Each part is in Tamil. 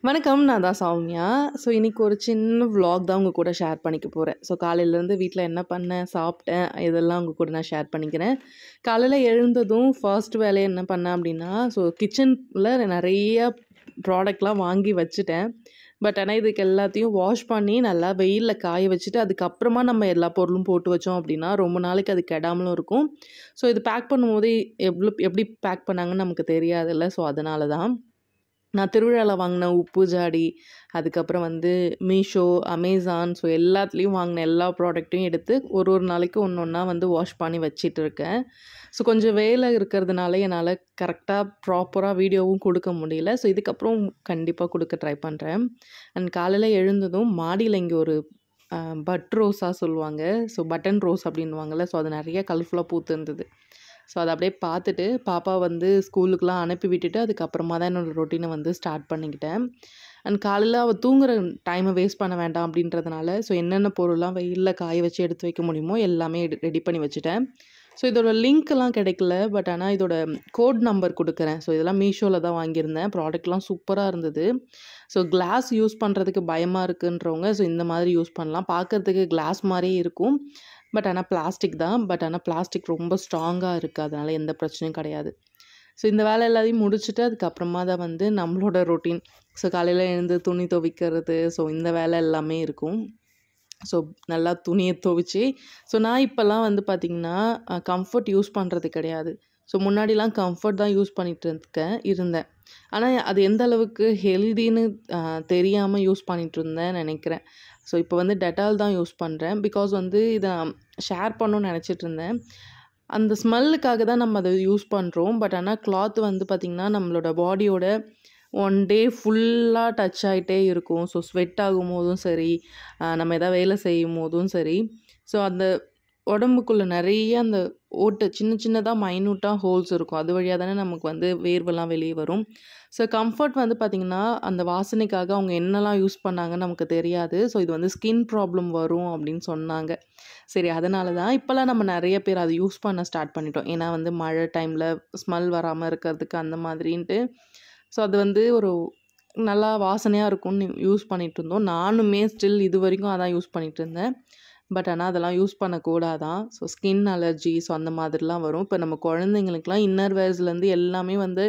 வணக்கம். நான் தான் சௌமியா. ஸோ இன்னைக்கு ஒரு சின்ன விளாக் தான் உங்க கூட ஷேர் பண்ணிக்க போறேன். ஸோ காலையிலேருந்து வீட்ல என்ன பண்ணேன், சாப்பிட்டேன் இதெல்லாம் உங்க கூட நான் ஷேர் பண்ணிக்கிறேன். காலையில எழுந்ததும் ஃபர்ஸ்ட் வேலையா என்ன பண்ணேன் அப்படின்னா, ஸோ கிச்சன்ல நிறைய ப்ராடக்ட்லாம் வாங்கி வச்சுட்டேன். பட் ஆனால் இதுக்கு எல்லாத்தையும் வாஷ் பண்ணி நல்லா வெயில்ல காய வச்சுட்டு, அதுக்கப்புறமா நம்ம எல்லா பொருளும் போட்டு வச்சோம் அப்படின்னா, ரொம்ப நாளைக்கு அது கெடாமலும் இருக்கும். ஸோ இது பேக் பண்ணும்போதே எப்படி பேக் பண்ணாங்கன்னு நமக்கு தெரியாதுல்ல. ஸோ அதனால தான். நான் திருவிழால வாங்கின உப்பு ஜாடி, அதுக்கப்புறம் வந்து மீஷோ, அமேசான் ஸோ எல்லாத்துலேயும் வாங்கின எல்லா ப்ராடக்ட்டையும் எடுத்து ஒரு ஒரு நாளைக்கு ஒன்று ஒன்றா வந்து வாஷ் பண்ணி வச்சிட்டு இருக்கேன். ஸோ கொஞ்சம் வேலை இருக்கிறதுனால என்னால் கரெக்டாக ப்ராப்பராக வீடியோவும் கொடுக்க முடியல. ஸோ இதுக்கப்புறம் கண்டிப்பாக கொடுக்க ட்ரை பண்ணுறேன். அண்ட் காலையில் எழுந்ததும் மாடியில் இங்கே ஒரு பட் ரோஸாக சொல்லுவாங்க. ஸோ பட்டன் ரோஸ் அப்படின்வாங்கள்ல. ஸோ அது நிறைய கலர்ஃபுல்லாக பூத்து இருந்தது. ஸோ அதை அப்படியே பார்த்துட்டு பாப்பா வந்து ஸ்கூலுக்குலாம் அனுப்பி விட்டுட்டு அதுக்கப்புறமா தான் என்னோடய ரொட்டீனை வந்து ஸ்டார்ட் பண்ணிக்கிட்டேன். அண்ட் காலையில் அவள் தூங்குற டைமை வேஸ்ட் பண்ண வேண்டாம் அப்படின்றதுனால ஸோ என்னென்ன பொருள்லாம் வெயிலில் காய வச்சு எடுத்து வைக்க முடியுமோ எல்லாமே ரெடி பண்ணி வச்சுட்டேன். ஸோ இதோட லிங்க்லாம் கிடைக்கல. பட் ஆனால் இதோட கோட் நம்பர் கொடுக்குறேன். ஸோ இதெல்லாம் மீஷோவில் தான் வாங்கியிருந்தேன். ப்ராடக்ட்லாம் சூப்பராக இருந்தது. ஸோ கிளாஸ் யூஸ் பண்ணுறதுக்கு பயமாக இருக்குன்றவங்க ஸோ இந்த மாதிரி யூஸ் பண்ணலாம். பார்க்குறதுக்கு கிளாஸ் மாதிரியே இருக்கும். பட் ஆனால் பிளாஸ்டிக் தான். பட் ஆனால் பிளாஸ்டிக் ரொம்ப ஸ்ட்ராங்காக இருக்குது. அதனால் எந்த பிரச்சனையும் கிடையாது. ஸோ இந்த வேலை எல்லாத்தையும் முடிச்சுட்டு அதுக்கப்புறமா தான் வந்து நம்மளோட ரொட்டீன். ஸோ காலையில் எழுந்து துணி துவைக்கிறது ஸோ இந்த வேலை எல்லாமே இருக்கும். ஸோ நல்லா துணியை துவைச்சி ஸோ நான் இப்போல்லாம் வந்து பார்த்திங்கன்னா கம்ஃபர்ட் யூஸ் பண்ணுறது கிடையாது. ஸோ முன்னாடிலாம் கம்ஃபர்ட் தான் யூஸ் பண்ணிட்டு இருந்தேன். ஆனால் அது எந்த அளவுக்கு ஹெல்தின்னு தெரியாமல் யூஸ் பண்ணிகிட்டு இருந்தேன் நினைக்கிறேன். ஸோ இப்போ வந்து டெட்டால் தான் யூஸ் பண்ணுறேன். பிகாஸ் வந்து இதை ஷேர் பண்ணணும்னு நினச்சிட்டு இருந்தேன். அந்த ஸ்மெல்லுக்காக தான் நம்ம அதை யூஸ் பண்ணுறோம். பட் ஆனால் கிளாத் வந்து பார்த்திங்கன்னா நம்மளோட பாடியோட ஒன் டே ஃபுல்லாக டச் ஆகிட்டே இருக்கும். ஸோ ஸ்வெட் ஆகும் போதும் சரி, நம்ம எதாவது வேலை செய்யும் போதும் சரி, ஸோ அந்த உடம்புக்குள்ளே நிறைய அந்த ஓட்டை சின்ன சின்னதாக மைன்யூட்டாக ஹோல்ஸ் இருக்கும். அது வழியாக தானே நமக்கு வந்து வேர்வெல்லாம் வெளியே வரும். ஸோ கம்ஃபர்ட் வந்து பார்த்திங்கன்னா அந்த வாசனைக்காக அவங்க என்னெல்லாம் யூஸ் பண்ணாங்கன்னு நமக்கு தெரியாது. ஸோ இது வந்து ஸ்கின் ப்ராப்ளம் வரும் அப்படின்னு சொன்னாங்க. சரி அதனால தான் இப்போல்லாம் நம்ம நிறைய பேர் அதை யூஸ் பண்ண ஸ்டார்ட் பண்ணிட்டோம். ஏன்னா வந்து மழை டைமில் ஸ்மெல் வராமல் இருக்கிறதுக்கு அந்த மாதிரின்ட்டு. ஸோ அது வந்து ஒரு நல்லா வாசனையாக இருக்கும்னு யூஸ் பண்ணிகிட்டு இருந்தோம். நானுமே ஸ்டில் இது வரைக்கும் அதான் யூஸ் பண்ணிகிட்டு இருந்தேன். பட் ஆனால் அதெல்லாம் யூஸ் பண்ணக்கூடாதான். ஸோ ஸ்கின் அலர்ஜி ஸோ அந்த மாதிரிலாம் வரும். இப்போ நம்ம குழந்தைங்களுக்குலாம் இன்னர் வேர்ஸ்லேருந்து எல்லாமே வந்து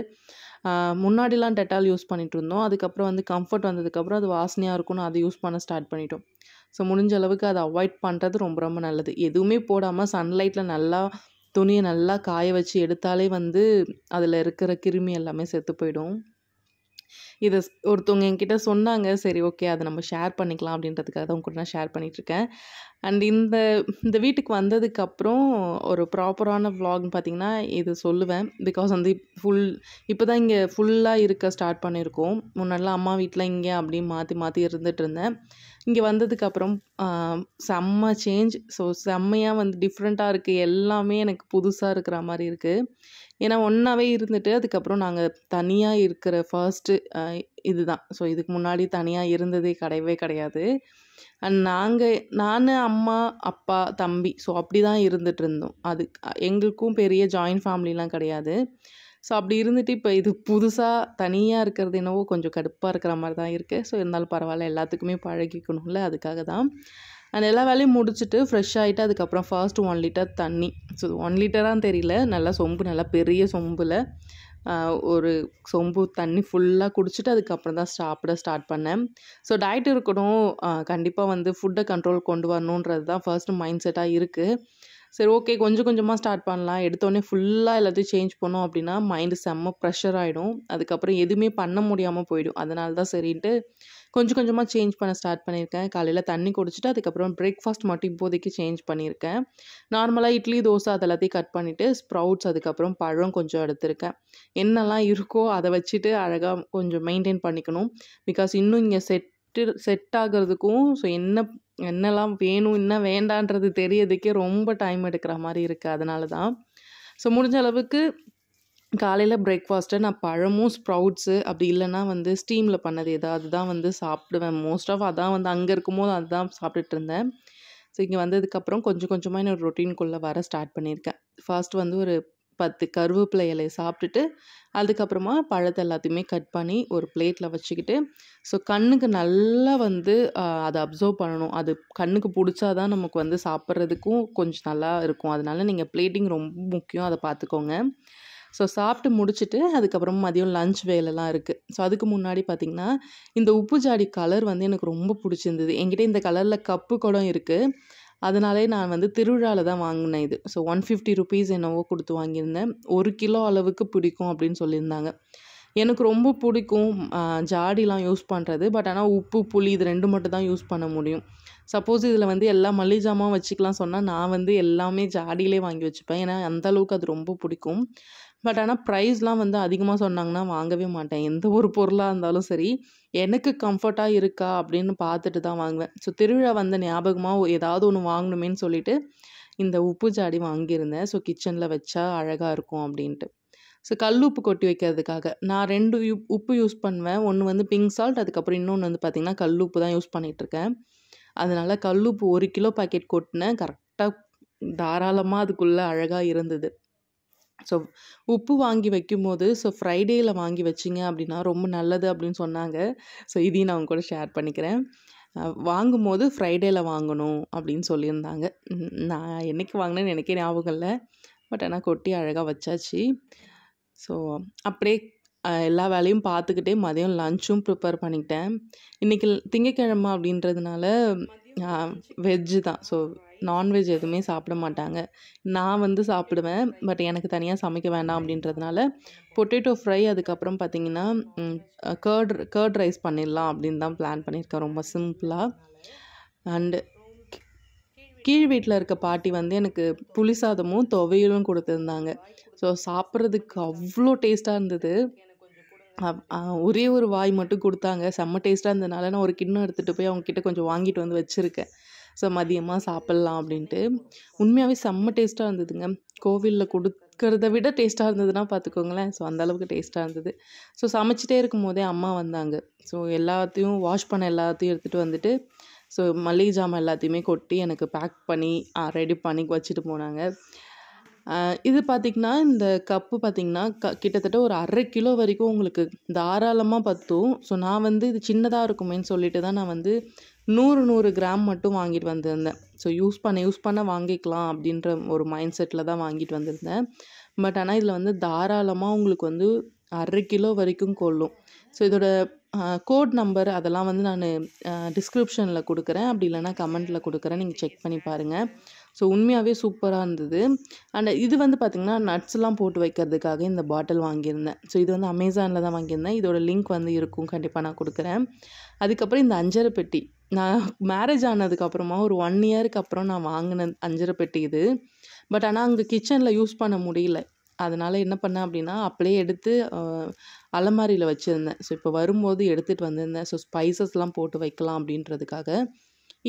முன்னாடிலாம் டெட்டால் யூஸ் பண்ணிகிட்டு இருந்தோம். அதுக்கப்புறம் வந்து கம்ஃபர்ட் வந்ததுக்கப்புறம் அது வாசனையாக இருக்கும்னு அதை யூஸ் பண்ண ஸ்டார்ட் பண்ணிட்டோம். ஸோ முடிஞ்ச அளவுக்கு அதை அவாய்ட் பண்ணுறது ரொம்ப ரொம்ப நல்லது. எதுவுமே போடாமல் சன்லைட்டில் நல்லா துணியை நல்லா காய வச்சு எடுத்தாலே வந்து அதில் இருக்கிற கிருமி எல்லாமே செத்து போயிடும். இதை ஒருத்தவங்க என்கிட்ட சொன்னாங்க. சரி ஓகே அதை நம்ம ஷேர் பண்ணிக்கலாம் அப்படின்றதுக்காக தான் உங்க கூட நான் ஷேர் பண்ணிகிட்ருக்கேன். அண்ட் இந்த வீட்டுக்கு வந்ததுக்கப்புறம் ஒரு ப்ராப்பரான விளாக்னு பார்த்திங்கன்னா இது சொல்லுவேன். பிகாஸ் வந்து இப்போ தான் இங்கே ஃபுல்லாக இருக்க ஸ்டார்ட் பண்ணியிருக்கோம். முன்னாடிலாம் அம்மா வீட்டில் இங்கே அப்படியே மாற்றி மாற்றி இருந்துகிட்டு இருந்தேன். இங்கே வந்ததுக்கப்புறம் செம்ம சேஞ்ச். ஸோ செம்மையாக வந்து டிஃப்ரெண்ட்டாக இருக்குது. எல்லாமே எனக்கு புதுசாக இருக்கிற மாதிரி இருக்குது. ஏன்னா ஒன்றாவே இருந்துட்டு அதுக்கப்புறம் நாங்கள் தனியாக இருக்கிற ஃபர்ஸ்ட்டு இதுதான். ஸோ இதுக்கு முன்னாடி தனியாக இருந்ததே கிடையவே கிடையாது. அண்ட் நான் அம்மா அப்பா தம்பி ஸோ அப்படி தான் இருந்துகிட்டு இருந்தோம். அது எங்களுக்கும் பெரிய ஜாயின்ட் ஃபேமிலிலாம் கிடையாது. ஸோ அப்படி இருந்துட்டு இப்போ இது புதுசாக தனியாக இருக்கிறது என்னவோ கொஞ்சம் கடுப்பாக இருக்கிற மாதிரி தான் இருக்குது. ஸோ இருந்தாலும் பரவாயில்ல, எல்லாத்துக்குமே பழகிக்கணும்ல, அதுக்காக தான். அண்ட் எல்லா வேலையும் முடிச்சுட்டு ஃப்ரெஷ் ஆகிட்டு அதுக்கப்புறம் ஃபர்ஸ்ட் 1 லிட்டர் தண்ணி. ஸோ 1 லிட்டரான்னு தெரியல, நல்லா சொம்பு நல்லா பெரிய சொம்பில் ஒரு சொம்பு தண்ணி ஃபுல்லாக குடிச்சிட்டு அதுக்கப்புறம் தான் சாப்பிட ஸ்டார்ட் பண்ணேன். ஸோ டயட் இருக்கணும், கண்டிப்பாக வந்து ஃபுட்டை கண்ட்ரோல் கொண்டு வரணுன்றது தான் ஃபர்ஸ்ட்டு மைண்ட் செட்டாக இருக்குது. சரி ஓகே கொஞ்சம் கொஞ்சமாக ஸ்டார்ட் பண்ணலாம். எடுத்தோடனே ஃபுல்லாக எல்லாத்தையும் சேஞ்ச் பண்ணோம் அப்படின்னா மைண்டு செம்ம ப்ரெஷர் ஆகிடும். அதுக்கப்புறம் எதுவுமே பண்ண முடியாமல் போயிடும். அதனால தான் சரின்ட்டு கொஞ்சம் கொஞ்சமாக சேஞ்ச் பண்ண ஸ்டார்ட் பண்ணியிருக்கேன். காலையில் தண்ணி குடிச்சிட்டு அதுக்கப்புறம் பிரேக்ஃபாஸ்ட் மட்டும் இப்போதைக்கு சேஞ்ச் பண்ணியிருக்கேன். நார்மலாக இட்லி தோசை அது எல்லாத்தையும் கட் பண்ணிவிட்டு ஸ்ப்ரவுட்ஸ் அதுக்கப்புறம் பழம் கொஞ்சம் எடுத்திருக்கேன். என்னெல்லாம் இருக்கோ அதை வச்சுட்டு அழகாக கொஞ்சம் மெயின்டைன் பண்ணிக்கணும். பிகாஸ் இன்னும் இங்கே செட் ஆகிறதுக்கும் ஸோ என்னெல்லாம் வேணும் என்ன வேண்டான்றது தெரியறதுக்கே ரொம்ப டைம் எடுக்கிற மாதிரி இருக்குது. அதனால தான். ஸோ முடிஞ்ச அளவுக்கு காலையில் பிரேக்ஃபாஸ்ட்டை நான் பழமும் ஸ்ப்ரவுட்ஸு அப்படி இல்லைன்னா வந்து ஸ்டீமில் பண்ணது ஏதாவது தான் வந்து சாப்பிடுவேன். மோஸ்ட் ஆஃப் அதான் வந்து அங்கே இருக்கும்போது அதுதான் சாப்பிட்டுட்டு இருந்தேன். ஸோ இங்கே வந்ததுக்கப்புறம் கொஞ்சம் கொஞ்சமாக என்னோடய ரொட்டீனுக்குள்ளே வர ஸ்டார்ட் பண்ணியிருக்கேன். ஃபர்ஸ்ட் வந்து ஒரு 10 கருவேப்பிலை இலையை சாப்பிட்டுட்டு அதுக்கப்புறமா பழத்தை எல்லாத்தையுமே கட் பண்ணி ஒரு பிளேட்டில் வச்சுக்கிட்டு ஸோ கண்ணுக்கு நல்லா வந்து அதை அப்சர்வ் பண்ணணும். அது கண்ணுக்கு பிடிச்சாதான் நமக்கு வந்து சாப்பிட்றதுக்கும் கொஞ்சம் நல்லா இருக்கும். அதனால நீங்கள் பிளேட்டிங் ரொம்ப முக்கியம், அதை பார்த்துக்கோங்க. ஸோ சாப்பிட்டு முடிச்சுட்டு அதுக்கப்புறம் மதியம் லஞ்ச் வேலைலாம் இருக்குது. ஸோ அதுக்கு முன்னாடி பார்த்திங்கன்னா இந்த உப்பு ஜாடி கலர் வந்து எனக்கு ரொம்ப பிடிச்சிருந்தது. என்கிட்ட இந்த கலரில் கப்பு குடம் இருக்குது. அதனாலே நான் வந்து திருவிழாவில் தான் வாங்கினேன் இது. ஸோ 150 ருபீஸ் என்னவோ கொடுத்து வாங்கியிருந்தேன். 1 கிலோ அளவுக்கு பிடிக்கும் அப்படின்னு சொல்லியிருந்தாங்க. எனக்கு ரொம்ப பிடிக்கும் ஜாடிலாம் யூஸ் பண்ணுறது. பட் ஆனால் உப்பு புளி இது 2 மட்டும் தான் யூஸ் பண்ண முடியும். சப்போஸ் இதில் வந்து எல்லா மளிகை ஜாமான் வச்சுக்கலாம் சொன்னால் நான் வந்து எல்லாமே ஜாடியிலே வாங்கி வச்சுப்பேன். ஏன்னா அந்தளவுக்கு அது ரொம்ப பிடிக்கும். பட் ஆனால் ப்ரைஸ்லாம் வந்து அதிகமாக சொன்னாங்கன்னா வாங்கவே மாட்டேன். எந்த ஒரு பொருளாக இருந்தாலும் சரி எனக்கு கம்ஃபர்ட்டாக இருக்கா அப்படின்னு பார்த்துட்டு தான் வாங்குவேன். ஸோ திருவிழா வந்த ஞாபகமாக ஏதாவது ஒன்று வாங்கணுமேன்னு சொல்லிட்டு இந்த உப்பு ஜாடி வாங்கியிருந்தேன். ஸோ கிச்சனில் வச்சா அழகாக இருக்கும் அப்படின்ட்டு. ஸோ கல் உப்பு கொட்டி வைக்கிறதுக்காக நான் 2 உப்பு யூஸ் பண்ணுவேன். ஒன்று வந்து பிங்க் சால்ட், அதுக்கப்புறம் இன்னொன்று வந்து பார்த்திங்கன்னா கல் உப்பு தான் யூஸ் பண்ணிகிட்ருக்கேன். அதனால் கல் உப்பு 1 கிலோ பாக்கெட் கொட்டினேன். கரெக்டாக தாராளமாக அதுக்குள்ளே அழகாக இருந்தது. ஸோ உப்பு வாங்கி வைக்கும்போது ஃப்ரைடேயில் வாங்கி வச்சிங்க அப்படின்னா ரொம்ப நல்லது அப்படின்னு சொன்னாங்க. ஸோ இதையும் நான் உங்க கூட ஷேர் பண்ணிக்கிறேன். வாங்கும்போது ஃப்ரைடேயில் வாங்கணும் அப்படின்னு சொல்லியிருந்தாங்க. நான் என்றைக்கு வாங்கினேன்னு எனக்கே ஞாபகம் இல்லை. பட் ஆனால் கொட்டி அழகாக வச்சாச்சு. ஸோ அப்படியே எல்லா வேலையும் பார்த்துக்கிட்டே மதியம் லஞ்சும் ப்ரிப்பேர் பண்ணிக்கிட்டேன். இன்றைக்கி திங்கட்கிழமை அப்படின்றதுனால வெஜ்ஜு தான். ஸோ நான்வெஜ் எதுவுமே சாப்பிட மாட்டாங்க. நான் வந்து சாப்பிடுவேன். பட் எனக்கு தனியாக சமைக்க வேண்டாம் அப்படின்றதுனால பொட்டேட்டோ ஃப்ரை, அதுக்கப்புறம் பார்த்திங்கன்னா கர்ட் ரைஸ் பண்ணிடலாம் அப்படின்னு தான் பிளான் பண்ணியிருக்கேன், ரொம்ப சிம்பிளாக. அண்டு கீழ் வீட்டில் இருக்க பாட்டி வந்து எனக்கு புளி சாதமும் துவையலும் கொடுத்துருந்தாங்க. ஸோ சாப்பிட்றதுக்கு அவ்வளோ டேஸ்ட்டாக இருந்தது. ஒரே ஒரு வாய் மட்டும் கொடுத்தாங்க. செம்ம டேஸ்ட்டாக இருந்ததுனால நான் ஒரு கிண்ணம் எடுத்துகிட்டு போய் அவங்கக்கிட்ட கொஞ்சம் வாங்கிட்டு வந்து வச்சுருக்கேன். ஸோ மதியமாக சாப்பிட்லாம் அப்படின்ட்டு. உண்மையாகவே செம்ம டேஸ்ட்டாக இருந்ததுங்க. கோவிலில் கொடுக்கறத விட டேஸ்ட்டாக இருந்ததுன்னா பார்த்துக்கோங்களேன். ஸோ அந்தளவுக்கு டேஸ்ட்டாக இருந்தது. ஸோ சமைச்சிட்டே இருக்கும் போதே அம்மா வந்தாங்க. ஸோ எல்லாத்தையும் வாஷ் பண்ண எல்லாத்தையும் எடுத்துகிட்டு வந்துட்டு ஸோ மளிகை ஜாமான் எல்லாத்தையுமே கொட்டி எனக்கு பேக் பண்ணி ரெடி பண்ணி வச்சுட்டு போனாங்க. இது பார்த்திங்கன்னா இந்த கப்பு பார்த்திங்கன்னா கிட்டத்தட்ட ஒரு 1/2 கிலோ வரைக்கும் உங்களுக்கு தாராளமாக பற்றும். ஸோ நான் வந்து இது சின்னதாக இருக்குமேன்னு சொல்லிட்டு தான் நான் வந்து 100 கிராம் மட்டும் வாங்கிட்டு வந்திருந்தேன். ஸோ யூஸ் பண்ண வாங்கிக்கலாம் அப்படின்ற ஒரு மைண்ட் செட்டில் தான் வாங்கிட்டு வந்திருந்தேன். பட் ஆனால் இதில் வந்து தாராளமாக உங்களுக்கு வந்து 1/2 கிலோ வரைக்கும் கொள்ளும். ஸோ இதோட கோட் நம்பர் அதெல்லாம் வந்து நான் டிஸ்கிரிப்ஷனில் கொடுக்குறேன், அப்படி இல்லைனா கமெண்ட்டில் கொடுக்குறேன், நீங்கள் செக் பண்ணி பாருங்கள். ஸோ உண்மையாகவே சூப்பராக இருந்தது. அண்ட் இது வந்து பார்த்திங்கன்னா நட்ஸ்லாம் போட்டு வைக்கிறதுக்காக இந்த பாட்டில் வாங்கியிருந்தேன். ஸோ இது வந்து அமேசானில் தான் வாங்கியிருந்தேன். இதோட லிங்க் வந்து இருக்கும், கண்டிப்பாக நான் கொடுக்குறேன். அதுக்கப்புறம் இந்த அஞ்சரை பெட்டி நான் மேரேஜ் ஆனதுக்கப்புறமா ஒரு 1 இயருக்கு அப்புறம் நான் வாங்கின அஞ்சரை பெட்டி இது. பட் ஆனால் அங்கே கிச்சனில் யூஸ் பண்ண முடியல. அதனால் என்ன பண்ணேன் அப்படின்னா அப்படியே எடுத்து அலமாரியில் வச்சுருந்தேன். ஸோ இப்போ வரும்போது எடுத்துகிட்டு வந்திருந்தேன். ஸோ ஸ்பைசஸ்லாம் போட்டு வைக்கலாம் அப்படின்றதுக்காக.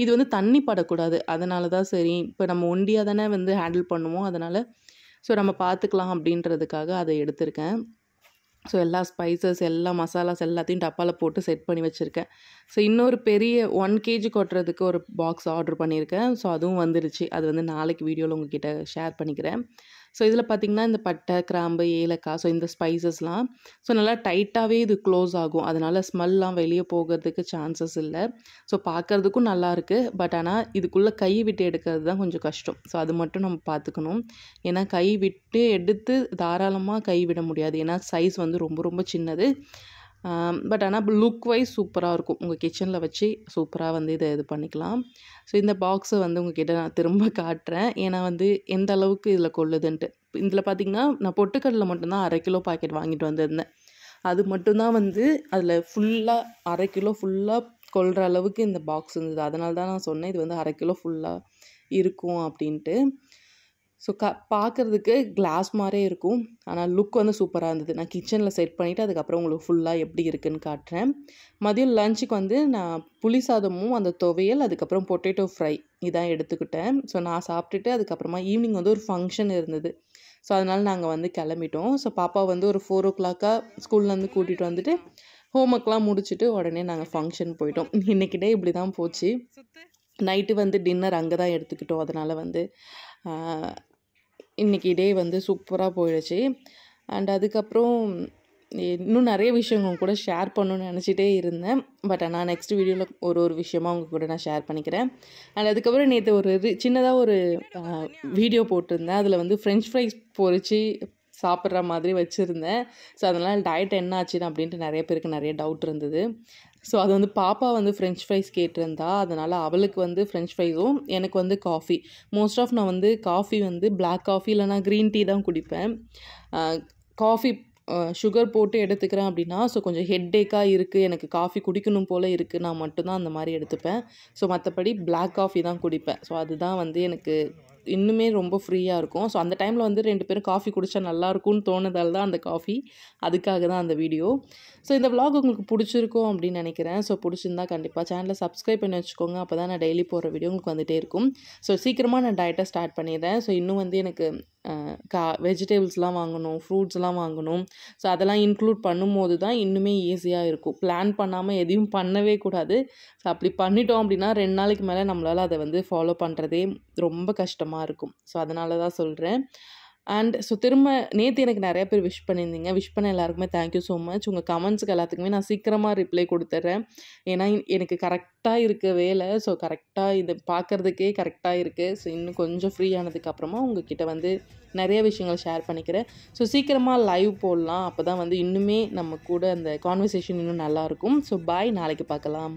இது வந்து தண்ணி படக்கூடாது. அதனால தான் சரி, இப்போ நம்ம ஒண்டியாக தானே வந்து ஹேண்டில் பண்ணுவோம். அதனால் ஸோ நம்ம பார்த்துக்கலாம் அப்படின்றதுக்காக அதை எடுத்திருக்கேன். ஸோ எல்லா ஸ்பைசஸ் எல்லா மசாலாஸ் எல்லாத்தையும் டப்பாவில் போட்டு செட் பண்ணி வச்சுருக்கேன். ஸோ இன்னொரு பெரிய 1 கேஜி கொட்டுறதுக்கு ஒரு பாக்ஸ் ஆர்டர் பண்ணியிருக்கேன். ஸோ அதுவும் வந்துடுச்சு. அது வந்து நாளைக்கு வீடியோவில் உங்ககிட்ட ஷேர் பண்ணிக்கிறேன். ஸோ இதில் பார்த்திங்கன்னா இந்த பட்டை, கிராம்பு, ஏலக்காய், ஸோ இந்த ஸ்பைசஸ்லாம் ஸோ நல்லா டைட்டாகவே இது க்ளோஸ் ஆகும். அதனால் ஸ்மெல்லாம் வெளியே போகிறதுக்கு சான்சஸ் இல்லை. ஸோ பார்க்குறதுக்கும் நல்லாயிருக்கு. பட் ஆனால் இதுக்குள்ளே கை விட்டு எடுக்கிறது தான் கொஞ்சம் கஷ்டம். ஸோ அது மட்டும் நம்ம பார்த்துக்கணும். ஏன்னா கை விட்டு எடுத்து தாராளமாக கை விட முடியாது. ஏன்னா சைஸ் வந்து ரொம்ப ரொம்ப சின்னது. பட் ஆனால் லுக் வைஸ் சூப்பராக இருக்கும். உங்கள் கிச்சனில் வச்சு சூப்பராக வந்து இதை இது பண்ணிக்கலாம். ஸோ இந்த பாக்ஸை வந்து உங்ககிட்ட நான் திரும்ப காட்டுறேன். ஏன்னா வந்து எந்த அளவுக்கு இதில் கொள்ளுதுன்ட்டு. இதில் பார்த்திங்கன்னா நான் பொட்டுக்கடலை மட்டும்தான் 1/2 கிலோ பாக்கெட் வாங்கிட்டு வந்திருந்தேன். அது மட்டும்தான் வந்து அதில் ஃபுல்லாக 1/2 கிலோ ஃபுல்லாக கொள்கிற அளவுக்கு இந்த பாக்ஸ் இருந்தது. அதனால தான் நான் சொன்னேன் இது வந்து 1/2 கிலோ ஃபுல்லாக இருக்கும் அப்படின்ட்டு. ஸோ பார்க்குறதுக்கு கிளாஸ் மாதிரியே இருக்கும். ஆனால் லுக் வந்து சூப்பராக இருந்தது. நான் கிச்சனில் செட் பண்ணிவிட்டு அதுக்கப்புறம் உங்களுக்கு ஃபுல்லாக எப்படி இருக்குதுன்னு காட்டுறேன். மதியம் லஞ்சுக்கு வந்து நான் புளி சாதமும் அந்த துவையல் அதுக்கப்புறம் பொட்டேட்டோ ஃப்ரை இதான் எடுத்துக்கிட்டேன். ஸோ நான் சாப்பிட்டுட்டு அதுக்கப்புறமா ஈவினிங் வந்து ஒரு ஃபங்க்ஷன் இருந்தது. ஸோ அதனால் நாங்கள் வந்து கிளம்பிட்டோம். ஸோ பாப்பா வந்து ஒரு 4 o'clock ஸ்கூல்லேருந்து கூட்டிகிட்டு வந்துட்டு ஹோம் ஒர்க்லாம் முடிச்சுட்டு உடனே நாங்கள் ஃபங்க்ஷன் போயிட்டோம். இன்றைக்கி டே இப்படி தான் போச்சு. நைட்டு வந்து டின்னர் அங்கே தான் எடுத்துக்கிட்டோம். அதனால் வந்து இன்றைக்கி டே வந்து சூப்பராக போயிடுச்சு. அண்ட் அதுக்கப்புறம் இன்னும் நிறைய விஷயம் உங்க கூட ஷேர் பண்ணணும்னு நினச்சிட்டே இருந்தேன். பட் நான் நெக்ஸ்ட் வீடியோவில் ஒரு விஷயமாக உங்கள் கூட நான் ஷேர் பண்ணிக்கிறேன். அண்ட் அதுக்கப்புறம் நேற்று ஒரு சின்னதாக ஒரு வீடியோ போட்டிருந்தேன். அதில் வந்து ஃப்ரெஞ்ச் ஃப்ரைஸ் பொரித்து சாப்பிட்ற மாதிரி வச்சுருந்தேன். ஸோ அதனால் டயட் என்ன ஆச்சுன்னு அப்படின்ட்டு நிறைய பேருக்கு நிறைய டவுட் இருந்தது. ஸோ அது வந்து பாப்பா வந்து ஃப்ரெஞ்ச் ஃப்ரைஸ் கேட்டிருந்தா, அதனால் அவளுக்கு வந்து ஃப்ரெஞ்ச் ஃப்ரைஸும் எனக்கு வந்து காஃபி. மோஸ்ட் ஆஃப் நான் வந்து காஃபி வந்து பிளாக் காஃபி இல்லைனா க்ரீன் டீ தான் குடிப்பேன். காஃபி சுகர் போட்டு எடுத்துக்கிறேன் அப்படின்னா, ஸோ கொஞ்சம் ஹெட்டேக்காக இருக்குது, எனக்கு காஃபி குடிக்கணும் போல் இருக்குது, நான் மட்டும்தான் அந்த மாதிரி எடுத்துப்பேன். ஸோ மற்றபடி பிளாக் காஃபி தான் குடிப்பேன். ஸோ அதுதான் வந்து எனக்கு இன்னுமே ரொம்ப ஃப்ரீயாக இருக்கும். ஸோ அந்த டைமில் வந்து 2 பேரும் காஃபி குடித்தா நல்லாயிருக்கும்னு தோணுதால் தான் அந்த காஃபி. அதுக்காக தான் அந்த வீடியோ. ஸோ இந்த vlog உங்களுக்கு பிடிச்சிருக்கும் அப்படின்னு நினைக்கிறேன். ஸோ பிடிச்சிருந்தா கண்டிப்பாக சேனலை சப்ஸ்கிரைப் பண்ணி வச்சுக்கோங்க. அப்போ தான் நான் டெய்லி போடுற வீடியோ உங்களுக்கு வந்துகிட்டே இருக்கும். ஸோ சீக்கிரமாக நான் டயட்டை ஸ்டார்ட் பண்ணிடுறேன். ஸோ இன்னும் வந்து எனக்கு வெஜிடபிள்ஸ்லாம் வாங்கணும், ஃப்ரூட்ஸ்லாம் வாங்கணும். ஸோ அதெல்லாம் இன்க்ளூட் பண்ணும்போது தான் இன்னுமே ஈஸியாக இருக்கும். பிளான் பண்ணாமல் எதையும் பண்ணவே கூடாது. ஸோ அப்படி பண்ணிட்டோம் அப்படின்னா 2 நாளைக்கு மேலே நம்மளால் அதை வந்து ஃபாலோ பண்ணுறதே ரொம்ப கஷ்டமாக இருக்கும். ஸோ அதனால தான் சொல்கிறேன். அண்ட் ஸோ திரும்ப நேற்று எனக்கு நிறைய பேர் விஷ் பண்ணியிருந்தீங்க. விஷ் பண்ண எல்லாருக்குமே தேங்க்யூ ஸோ மச். உங்கள் கமெண்ட்ஸுக்கு எல்லாத்துக்குமே நான் சீக்கிரமாக ரிப்ளை கொடுத்துட்றேன். ஏன்னா எனக்கு கரெக்டாக இருக்க வேலை. ஸோ கரெக்டாக இதை பார்க்குறதுக்கே கரெக்டாக இருக்குது. ஸோ இன்னும் கொஞ்சம் ஃப்ரீ ஆனதுக்கப்புறமா உங்ககிட்ட வந்து நிறைய விஷயங்கள் ஷேர் பண்ணிக்கிறேன். ஸோ சீக்கிரமாக லைவ் போடலாம். அப்போ தான் வந்து இன்னுமே நம்ம கூட அந்த கான்வர்சேஷன் இன்னும் நல்லாயிருக்கும். ஸோ பாய், நாளைக்கு பார்க்கலாம்.